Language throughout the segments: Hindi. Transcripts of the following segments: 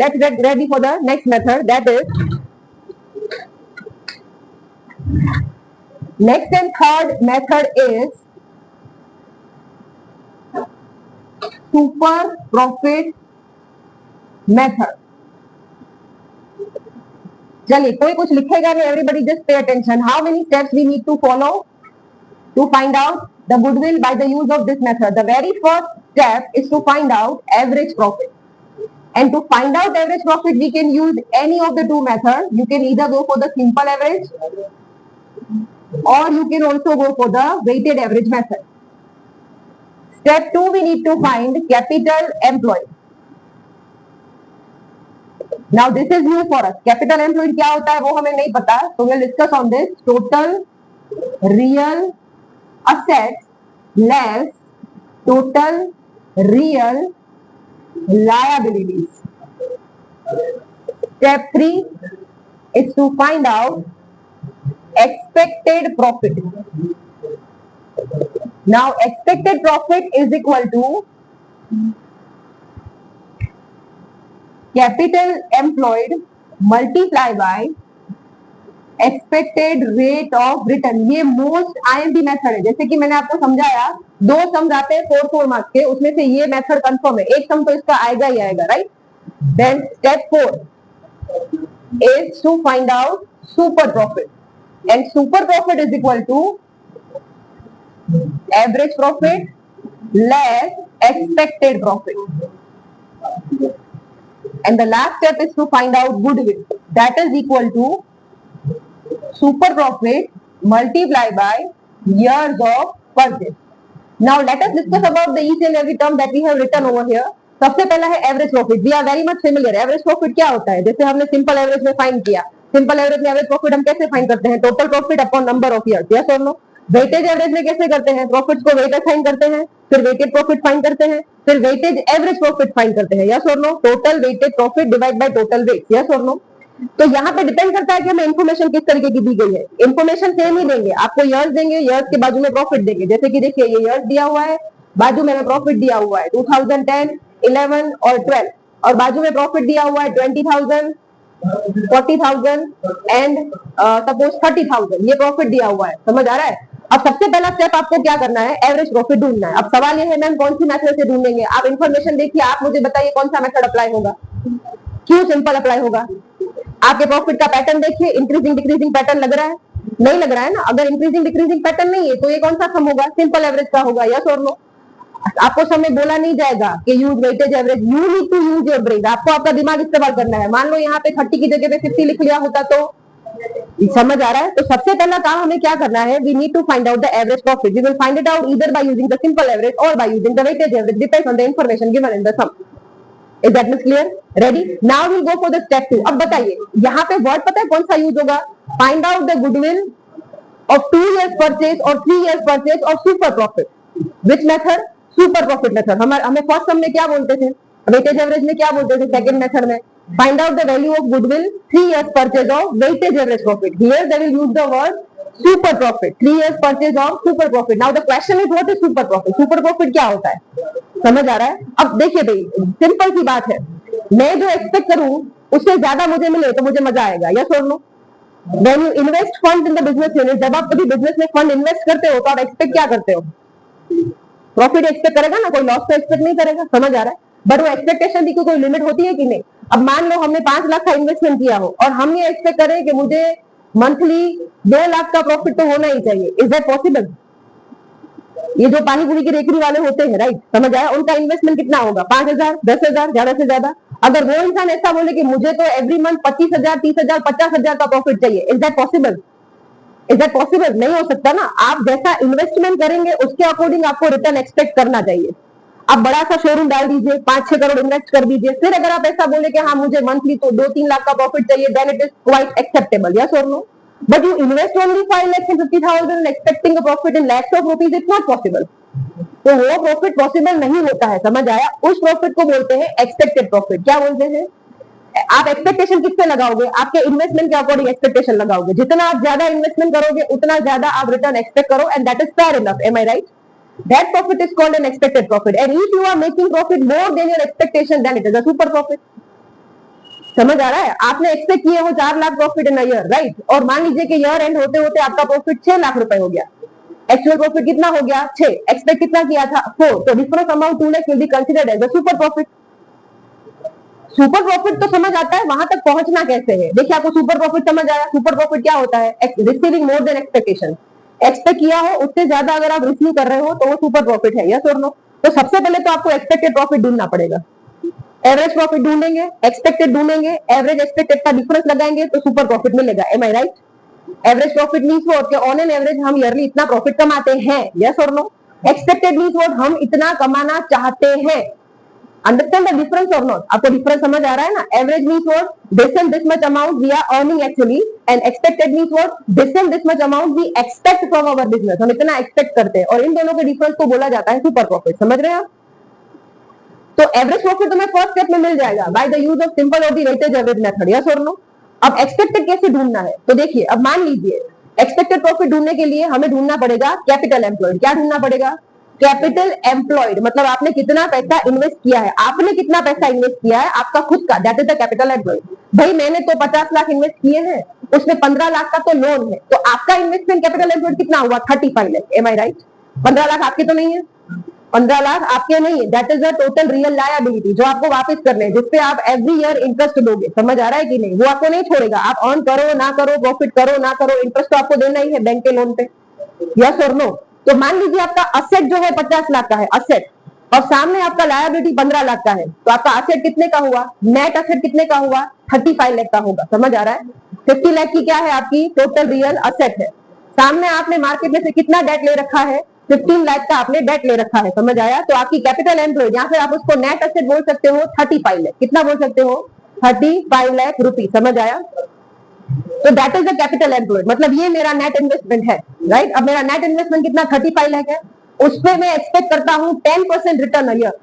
let's get ready for the next method. That is next and third method is super profit method. चलिए कोई कुछ लिखेगा नहीं, everybody just pay attention. How many steps we need to follow to find out the goodwill by the use of this method? The very first step is to find out average profit. And to find out average profit, we can use any of the two methods. You can either go for the simple average or you can also go for the weighted average method. Step 2, we need to find capital employed. Now this is new for us. Capital employed क्या होता है वो हमें नहीं पता, so we'll discuss on this. Total real assets less total real liabilities. Step 3 is to find out expected profit. Now expected profit is equal to capital employed multiply by expected rate of return. ये मोस्ट आईएमपी मेथड है. जैसे कि मैंने आपको समझाया, दो सम्स आते हैं 4 मार्क्स के, उसमें से ये मेथड कंफर्म है. एक सम तो इसका आएगा ही आएगा, right. Then step 4 is to find out super profit, and super profit is equal to average profit less expected profit. And the last step is to find out goodwill. That is equal to super profit multiplied by years of purchase. Now let us discuss about the each and every term that we have written over here. सबसे पहला है average profit. We are very much familiar. Average profit क्या होता है? जैसे हमने सिंपल एवरेज में फाइंड किया. सिंपल एवरेज में एवरेज प्रॉफिट हम कैसे फाइंड करते हैं? Total profit upon number of years. Yes और नो. वेटेज एवरेज में कैसे करते हैं? प्रॉफिट्स को वेट असाइन करते हैं, फिर वेटेड प्रॉफिट फाइंड करते हैं, फिर वेटेज एवरेज प्रॉफिट फाइंड करते हैं. यस और no. Total weighted profit divide by total weight. Yes और नो. तो यहाँ पे डिपेंड करता है कि हमें इन्फॉर्मेशन किस तरीके की दी गई है. इन्फॉर्मेशन सेम ही देंगे. आपको ईयर्स देंगे, ईयर्स के बाजू में प्रॉफिट देंगे. जैसे कि देखिए ये ईयर्स दिया हुआ है, बाजू में प्रॉफिट दिया हुआ है 2010, 11 और 12, और बाजू में प्रॉफिट दिया हुआ है 20,000, 40,000 एंड सपोज 30,000. ये प्रॉफिट दिया हुआ है. समझ आ रहा है? अब सबसे पहला स्टेप आपको क्या करना है? एवरेज प्रॉफिट ढूंढना है. अब सवाल ये है मैम कौन सी मेथड से ढूंढेंगे? आप इन्फॉर्मेशन देखिए, आप मुझे बताइए कौन सा मेथड अप्लाई होगा, क्यों सिंपल अप्लाई होगा. आपके प्रॉफिट का पैटर्न देखिए, इंक्रीजिंग डिक्रीजिंग पैटर्न लग रहा है? नहीं लग रहा है ना. अगर इंक्रीजिंग डिक्रीजिंग पैटर्न नहीं है तो ये कौन सा सम होगा? सिंपल एवरेज का होगा. यस और नो. आपको समय बोला नहीं जाएगा कि use weightage average. You need to use your brain. आपको आपका दिमाग इस्तेमाल करना है. मान लो यहाँ पे 30 की जगह पे 50 लिख लिया होता तो समझ आ रहा है. तो सबसे पहला काम हमें क्या करना है? We need to find out the average profit. We will find it out either by using the simple average और by using the weightage average. Depends on the information given in the sum. Is that much clear? Ready? Now we'll go for the step 2. अब बताइए यहाँ पे वर्ड पता है कौन सा यूज होगा? Find out the goodwill of 2 years purchase or 3 years purchase or super profit. Which method? Super profit method. हमें फर्स्ट सम में क्या बोलते थे? वेटेज एवरेज में क्या बोलते थे? सेकंड मेथड में find out the value of goodwill 3 years purchase of weighted average profit. Here they will use the word super profit. 3 years purchase of super profit. Now the question is what is super profit? Super profit क्या होता है? समझ आ रहा है? अब देखिए भाई सिंपल सी बात है, मैं जो एक्सपेक्ट करूं उससे ज्यादा मुझे मिले तो मुझे मजा आएगा. यस और no. When you invest funds in the business unit, जब आप कभी बिजनेस में फंड इन्वेस्ट करते हो तो आप एक्सपेक्ट क्या करते हो? प्रॉफिट एक्सपेक्ट करेगा ना, कोई लॉस तो एक्सपेक्ट नहीं करेगा. समझ आ रहा है? बट वो एक्सपेक्टेशन की कोई लिमिट होती है कि नहीं? अब मान लो हमने 5 लाख का इन्वेस्टमेंट किया हो और हम ये एक्सपेक्ट करें कि मुझे मंथली 2 लाख का प्रॉफिट तो होना ही चाहिए. Is that possible? ये जो पानी पूरी की रेकड़ी वाले होते हैं, राइट, समझ आया? उनका इन्वेस्टमेंट कितना होगा? 5,000, 10,000, ज्यादा से ज्यादा. अगर वो इंसान ऐसा बोले कि मुझे तो एवरी मंथ 25,000, 30,000, 50,000 का प्रॉफिट चाहिए, is that possible? Is that possible? नहीं हो सकता ना. आप जैसा इन्वेस्टमेंट करेंगे उसके अकॉर्डिंग आपको रिटर्न एक्सपेक्ट करना चाहिए. आप बड़ा सा शोरूम डाल दीजिए, 5-6 करोड़ इन्वेस्ट कर दीजिए, फिर अगर आप ऐसा बोले कि हाँ मुझे मंथली तो 2-3 लाख का प्रॉफिट चाहिए, then it is quite acceptable. Yes और no. But you invest only 5,50,000 expecting a profit in lakhs of rupees, it's not possible. तो वो प्रॉफिट पॉसिबल नहीं होता है. समझ आया? उस प्रॉफिट को बोलते हैं एक्सपेक्टेड प्रॉफिट. क्या बोलते हैं? आप एक्सपेक्टेशन किससे लगाओगे? आपके इन्वेस्टमेंट के अकॉर्डिंग एक्सपेक्टेशन लगाओगे. जितना आप ज्यादा इन्वेस्टमेंट करोगे उतना ज्यादा आप रिटर्न एक्सपेक्ट करो, and that is fair enough. Am I right? That profit is called an expected profit, and if you are making profit more than your expectation, then it is a super profit. समझ आ रहा है? आपने एक्सपेक्ट किए हो 4 lakh profit in year, right? और मान लीजिए कि ईयर एंड होते होते आपका प्रॉफिट 6 लाख रुपए हो गया। एक्चुअल प्रॉफिट कितना हो गया? 6। एक्सपेक्ट कितना किया था? 4। तो difference amount 2 lakh will be considered as a super profit. Super profit तो समझ आता है, वहां तक पहुंचना कैसे है। देखिए, आपको सुपर प्रॉफिट समझ आया। सुपर प्रॉफिट क्या होता है? Receiving more than expectation. Expect किया हो उससे ज्यादा अगर आप रिसीव कर रहे हो तो वो सुपर प्रॉफिट है, यस और नो? तो सबसे पहले तो आपको एक्सपेक्टेड प्रॉफिट ढूंढना पड़ेगा। एवरेज प्रॉफिट ढूंढेंगे, एक्सपेक्टेड ढूंढेंगे, एवरेज एक्सपेक्टेड का डिफरेंस लगाएंगे तो सुपर प्रॉफिट मिलेगा। Am I right? Average profit means what? On an average हम ईयरली इतना प्रॉफिट कमाते हैं, यस और नो? Expected means what? हम इतना कमाना चाहते हैं। अंडरस्टैंड द डिफरेंस और नॉट? आपको डिफरेंस समझ आ रहा है ना? Average means what? This and this much amount we are earning actually, and expected means what? This and this much amount we expect from our business. हम इतना एक्सपेक्ट करते हैं, और इन दोनों के डिफरेंस को बोला जाता है सुपर प्रॉफिट। समझ रहे हैं आप? तो एवरेज प्रॉफिट तुम्हें फर्स्ट स्टेप में मिल जाएगा by the use of simple और the weightage average method, yes और नो? अब एक्सपेक्टेड कैसे ढूंढना है? तो देखिए, अब मान लीजिए एक्सपेक्टेड प्रॉफिट ढूंढने के लिए हमें ढूंढना पड़ेगा कैपिटल एम्प्लॉयड। क्या ढूंढना पड़ेगा? कैपिटल एम्प्लॉयड, मतलब आपने कितना पैसा इन्वेस्ट किया है। आपने कितना पैसा इन्वेस्ट किया है आपका खुद का, that is the capital employed. भाई मैंने तो 50 लाख इन्वेस्ट किए हैं, उसमें 15 लाख का तो लोन है, तो आपका इन्वेस्टमेंट कैपिटल एम्प्लॉयड कितना हुआ? 35 lakh. M I right? 15 lakh आपके तो नहीं है, 15 लाख आपके नहीं है, that is the total real liability जो आपको वापस करने हैं, जिसपे आप एवरी ईयर इंटरेस्ट दोगे। समझ आ रहा है कि नहीं? वो आपको नहीं छोड़ेगा, आप अर्न करो ना करो, प्रॉफिट करो ना करो, इंटरेस्ट तो आपको देना ही है बैंक के लोन पे, यस और नो? तो मान लीजिए आपका असेट जो है 50 लाख का है असेट, और सामने आपका लायबिलिटी 15 लाख का है, तो आपका असेट कितने का हुआ? नेट असेट कितने का हुआ? 35 लाख का होगा। समझ आ रहा है? 50 लाख की क्या है आपकी टोटल रियल असेट है। सामने आपने मार्केट में से कितना डेट ले रखा है? 15 लाख का आपने डेट ले रखा है। समझ आया? तो आपकी कैपिटल एम्प्लॉयड, यहाँ पे आप उसको नेट असेट बोल सकते हो 35 लाख। कितना बोल सकते हो? 35 लाख रुपीज। समझ आया? तो that is the capital employed, मतलब ये मेरा नेट इन्वेस्टमेंट है, राइट? अब मेरा नेट इन्वेस्टमेंट कितना? 35 लाख है। उस पर मैं एक्सपेक्ट करता हूँ 10% रिटर्न ईयर।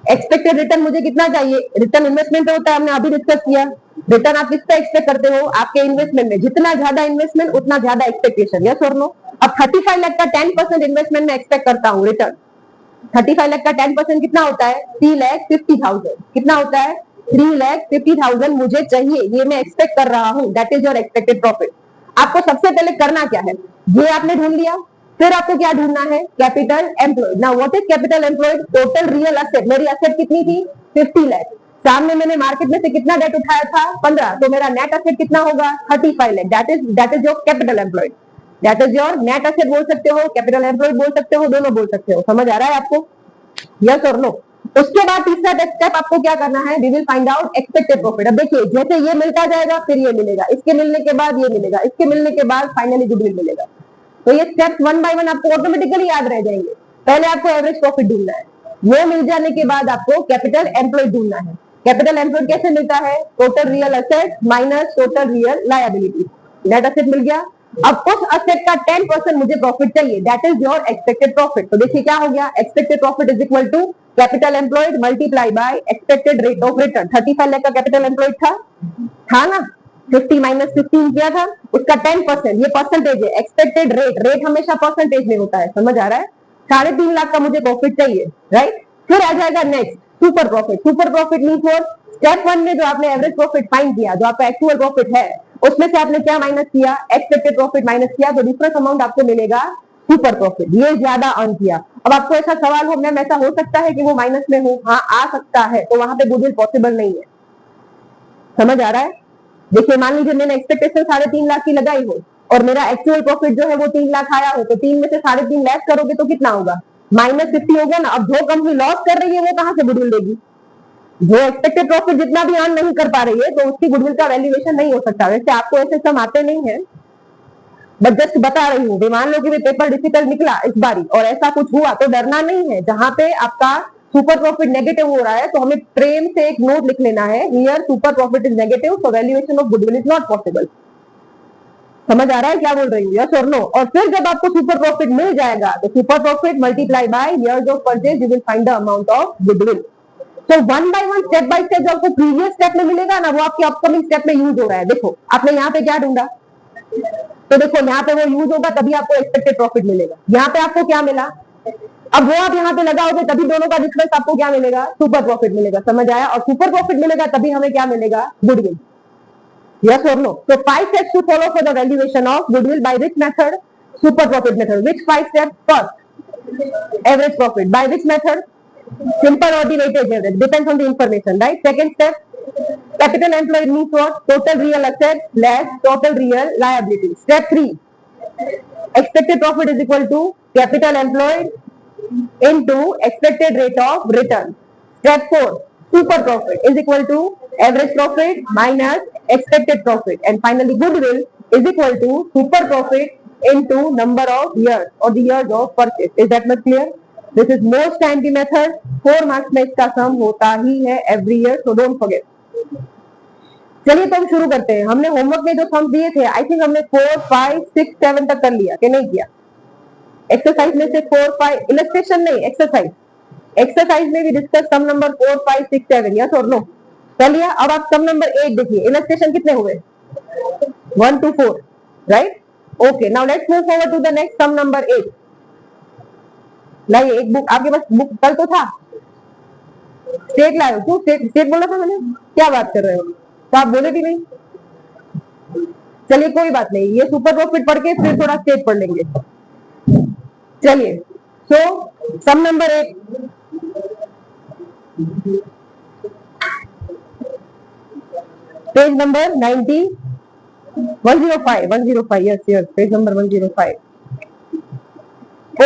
एक्सपेक्टेड रिटर्न मुझे कितना चाहिए? रिटर्न इन्वेस्टमेंट होता है, हमने अभी डिस्कस किया। रिटर्न आप किस पे एक्सपेक्ट करते हो? आपके इन्वेस्टमेंट में। जितना ज्यादा इन्वेस्टमेंट उतना ज्यादा एक्सपेक्टेशन, यस और नो? अब 35 लाख का 10% इन्वेस्टमेंट में एक्सपेक्ट करता हूँ रिटर्न। 35 लाख का 10% कितना होता है? 3,50,000। कितना होता है? 3,50,000 मुझे चाहिए, ये मैं एक्सपेक्ट कर रहा हूँ, that is your expected profit. आपको सबसे पहले करना क्या है? ये आपने ढूंढ लिया, फिर आपको क्या ढूंढना है? Capital employed. Now what is capital employed? Total real asset. मेरी असेट कितनी थी? 50 लाख। सामने मैंने मार्केट में से कितना डेट उठाया था? 15। तो मेरा नेट असेट कितना होगा? 35 lakh. That is your capital employed, that is your net asset बोल सकते हो, कैपिटल एम्प्लॉयड बोल सकते हो, दोनों बोल सकते हो। समझ आ रहा है आपको? यस और नो? उसके बाद तीसरा स्टेप आपको क्या करना है? We will find out expected profit. अब देखिए, जैसे ये मिलता जाएगा फिर ये मिलेगा, इसके मिलने के बाद ये मिलेगा, इसके मिलने के बाद फाइनली गुडविल मिलेगा। तो ये स्टेप्स वन बाय वन आपको ऑटोमेटिकली याद रह जाएंगे। पहले आपको एवरेज प्रॉफिट ढूंढना है, वो मिल जाने के बाद आपको कैपिटल एम्प्लॉयड ढूंढना है। कैपिटल एम्प्लॉयड कैसे मिलता है? Total real asset minus total real liability. Net asset मिल गया। अब उस असेट का 10% मुझे प्रॉफिट चाहिए, that is your expected profit. तो देखिए क्या हो गया? Expected profit is equal to capital employed multiply by expected rate of return. 35 lakh का कैपिटल एम्प्लॉयड था ना? 50 माइनस 15 किया था, उसका 10%, ये परसेंटेज है। एक्सपेक्टेड रेट हमेशा परसेंटेज में होता है। समझ आ रहा है? 3.5 लाख का मुझे प्रॉफिट चाहिए, राइट? फिर आ जाएगा next super profit. Super profit means what? Step one में जो आपने एवरेज प्रॉफिट फाइंड किया, जो आपका एक्चुअल प्रॉफिट है, उसमें से आपने क्या माइनस किया? एक्सपेक्टेड प्रॉफिट माइनस किया, तो डिफरेंस अमाउंट आपको मिलेगा सुपर प्रॉफिट। ये ज्यादा अर्न किया। अब आपको ऐसा सवाल हो, मैम ऐसा हो सकता है कि वो माइनस में हो? हाँ आ सकता है, तो वहां पे गुडविल पॉसिबल नहीं है। समझ आ रहा है? देखिए, मान लीजिए मैंने एक्सपेक्टेशन 3.5 लाख की लगाई हो और मेरा एक्चुअल प्रॉफिट जो है वो 3 लाख आया हो, तो 3 में से 3.5 लेस करोगे तो कितना होगा? -50 होगा ना। अब जो कंपनी लॉस कर रही है वो कहां से गुडविल देगी? जो एक्सपेक्टेड प्रॉफिट जितना भी अर्न नहीं कर पा रही है, तो उसकी गुडविल का वैल्यूएशन नहीं हो सकता। वैसे आपको ऐसे सम आते नहीं है, बट जस्ट बता रही हूँ। मान लो कि पेपर डिफिकल्ट निकला इस बारी और ऐसा कुछ हुआ, तो डरना नहीं है। जहां पे आपका सुपर प्रॉफिट नेगेटिव हो रहा है, तो हमें प्रेम से एक नोट लिख लेना है, here super profit is negative, so valuation of goodwill is not possible. समझ आ रहा है क्या बोल रही हूँ? यस और नो? और फिर जब आपको सुपर प्रॉफिट मिल जाएगा, तो super profit multiply by years of purchase, you will find the amount of goodwill. तो one by one, step by step जो आपको प्रीवियस स्टेप में मिलेगा ना, वो आपके अपकमिंग स्टेप में यूज हो रहा है। देखो, आपने यहाँ पे क्या ढूंढा, तो देखो यहाँ पे वो यूज होगा, तभी आपको एक्सपेक्टेड प्रॉफिट मिलेगा। यहाँ पे आपको क्या मिला? अब वो आप यहाँ पे लगाओगे तभी दोनों का डिफरेंस आपको क्या मिलेगा, सुपर प्रॉफिट मिलेगा, समझ आया। और सुपर प्रॉफिट मिलेगा तभी हमें क्या मिलेगा, गुडविल। यस और नो। तो 5 steps to follow for the valuation of goodwill. By which method? Super profit method. Which 5 steps? First, average profit. By which method? Simple or the weighted average, depends on the information, right? Second step, capital employed means what? Total real assets less total real liability. Step 3, expected profit is equal to capital employed into expected rate of return. Step 4, super profit is equal to average profit minus expected profit. And finally, goodwill is equal to super profit into number of years or the years of purchase. Is that much clear? This is most timely method. 4 marks में इसका सम होता ही है every year, so don't forget. चलिए तो हम शुरू करते हैं। हमने होमवर्क में जो सम दिए थे, आई थिंक हमने 4, 5, 6, 7 तक कर लिया कि नहीं किया? एक्सरसाइज में से 4, 5, इलस्ट्रेशन नहीं, एक्सरसाइज। एक्सरसाइज में भी डिस्कस सम नंबर 4, 5, 6, 7, यस और नो? कर लिया। अब आप सम नंबर 8 देखिए, इलस्ट्रेशन कितने हुए? 1 to 4, right? Okay, now let's move forward to the next sum number 8। लाइए एक बुक, आपके पास बुक कल तो था, स्टेट लाए हो? क्यों स्टेट स्टेट बोला था मैंने? क्या बात कर रहे हो? तो आप बोले भी नहीं। चलिए कोई बात नहीं, ये सुपर प्रॉफिट पढ़ के फिर थोड़ा स्टेट पढ़ लेंगे। चलिए, so sum number 8, page number 90, 105, 105, yes, yes, page number 105.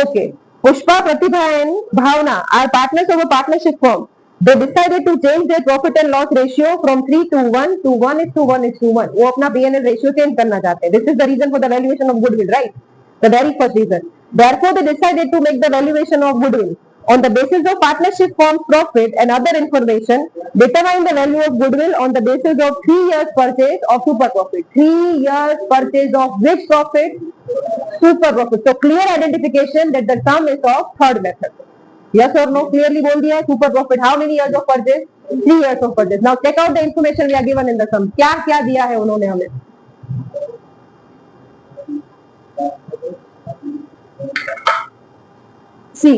Okay, Pushpa, Pratibha and Bhavna are partners of a partnership firm. They decided to change their profit and loss ratio from 3 to 1 to 1:1:1. वो अपना P&L ratio change करना चाहते हैं. This is the reason for the valuation of goodwill, right? The very first reason. Therefore, they decided to make the valuation of goodwill on the basis of partnership firm's profit and other information. Determine the value of goodwill on the basis of 3 years purchase of super profit. 3 years purchase of which profit? Super profit. So clear identification that the sum is of third method. Yes or no? Clearly बोल दिया है super profit. How many years of purchase? 3 years of purchase. Now check out the information we are given in the sum. क्या क्या दिया है उन्होंने हमें? See,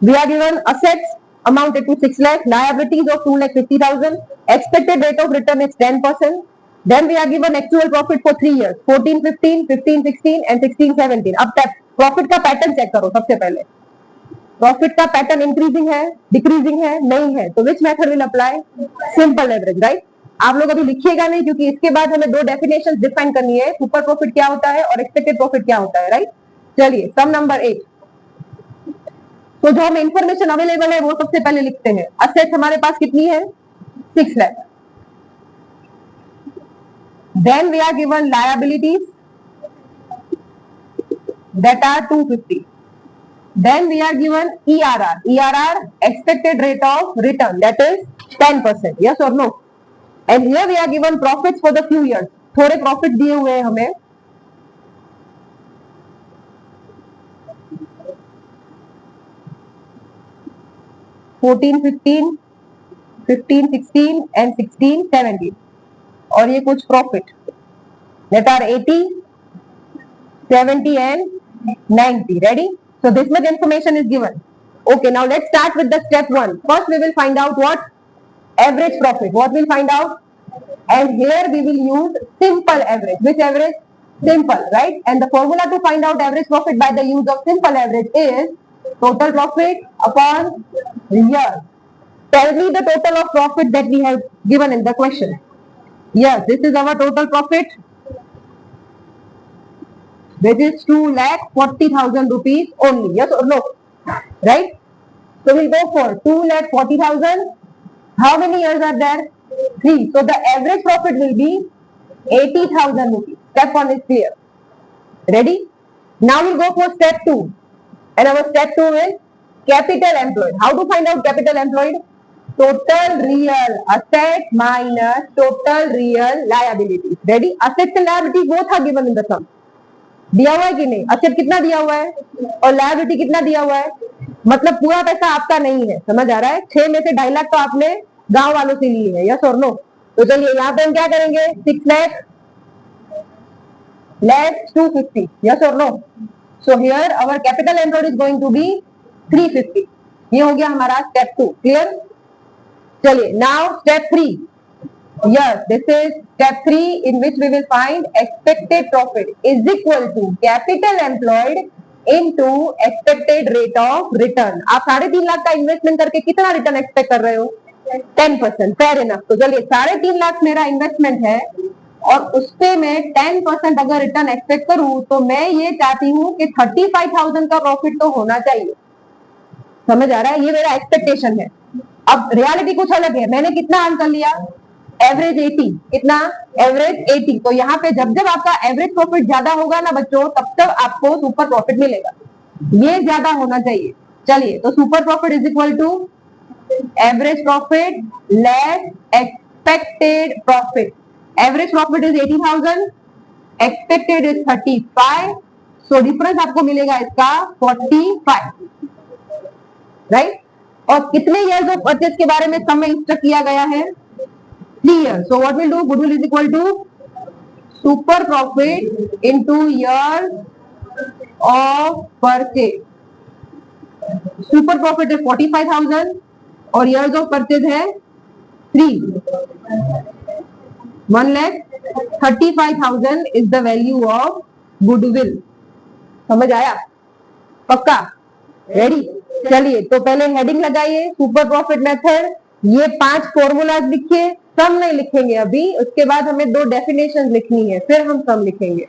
we are given assets amounted to 6 lakh, liabilities of 2,50,000, expected rate of return is 10%. Then we are given actual profit for 3 years, 14, 15, 15, 16 and 16, 17. अब प्रॉफिट का पैटर्न चेक करो सबसे पहले। प्रॉफिट का पैटर्न इंक्रीजिंग है, डिक्रीजिंग है, नहीं है, तो which method will apply? Simple average, right? आप लोग अभी लिखिएगा नहीं क्योंकि इसके बाद हमें 2 डेफिनेशन डिफाइन करनी है, सुपर प्रॉफिट क्या होता है और एक्सपेक्टेड प्रॉफिट क्या होता है, राइट? चलिए सम नंबर 8। तो जो हमें इंफॉर्मेशन अवेलेबल है वो सबसे पहले लिखते हैं। असेट्स हमारे पास कितनी है? 6 लाख। Then we are given liabilities that are 250. Then we are given ERR. ERR, expected rate of return, that is 10%. Yes or no? And here we are given profits for the few years. थोड़े प्रॉफिट दिए हुए हैं हमें। Fourteen, 15, 15, 16 and 16, 17. और ये कुछ profit that are 80, 70 and 90. Ready? So this much information is given. Okay, now let's start with the step 1. First we will find out what? Average profit. What we'll find out? And here we will use simple average. Which average? Simple, right? And the formula to find out average profit by the use of simple average is total profit upon year. Tell me the total of profit that we have given in the question. Yes, this is our total profit. That is 2,40,000 rupees only. Yes or no? Right? So we'll go for 2,40,000. How many years are there? 3. So the average profit will be 80,000 rupees. Step 1 is clear. Ready? Now we'll go for step 2. And our step 2 is capital employed. How to find out capital employed? Total real asset minus total real liabilities. Ready? Assets and liabilities both are given in the sum. दिया हुआ है कि नहीं? असेट कितना दिया हुआ है और लायबिलिटी कितना दिया हुआ है? मतलब पूरा पैसा आपका नहीं है, समझ आ रहा है? 6 में से 2.5 लाख तो आपने गांव वालों से लिए है। यस और नो? तो चलिए यहाँ पे हम क्या करेंगे? 6 lakh less 250. Yes or no? So here our capital employed is going to be 350। ये हो गया हमारा स्टेप 2। क्लियर? चलिए now step 3। Yes, this is step 3 in which we will find expected profit is equal to capital employed into expected rate of return। आप 3.5 लाख का इन्वेस्टमेंट करके कितना रिटर्न एक्सपेक्ट कर रहे हो? 10%। Fair enough. तो चलिए 3.5 लाख मेरा इन्वेस्टमेंट है और उसपे मैं 10% अगर रिटर्न एक्सपेक्ट करूं तो मैं ये चाहती हूं कि 35,000 का प्रॉफिट तो होना चाहिए। समझ आ रहा है? ये मेरा एक्सपेक्टेशन है। अब रियलिटी कुछ अलग है। मैंने कितना अर्न कर लिया? एवरेज 80। कितना? एवरेज 80। तो यहाँ पे जब जब आपका एवरेज प्रॉफिट ज्यादा होगा ना बच्चों, तब तक आपको सुपर प्रॉफिट मिलेगा। ये ज्यादा होना चाहिए। चलिए तो super profit is equal to average profit less expected profit. Average profit is 80,000, expected is 35, so difference आपको मिलेगा इसका 45, राइट? और कितने ईयर्स ऑफ परचेज के बारे में समय इंस्ट्रक्ट किया गया है? 3 years. So what we'll do, goodwill is equal to super profit into years of purchase. Super profit is 45,000 और years of purchase है 3। 1,35,000 is the value of goodwill। समझ आया? पक्का? रेडी? चलिए तो पहले हेडिंग लगाइए सुपर प्रॉफिट मेथड। ये 5 फॉर्मूलाज लिखिए। सम नहीं लिखेंगे अभी, उसके बाद हमें 2 डेफिनेशन लिखनी है, फिर हम सम लिखेंगे।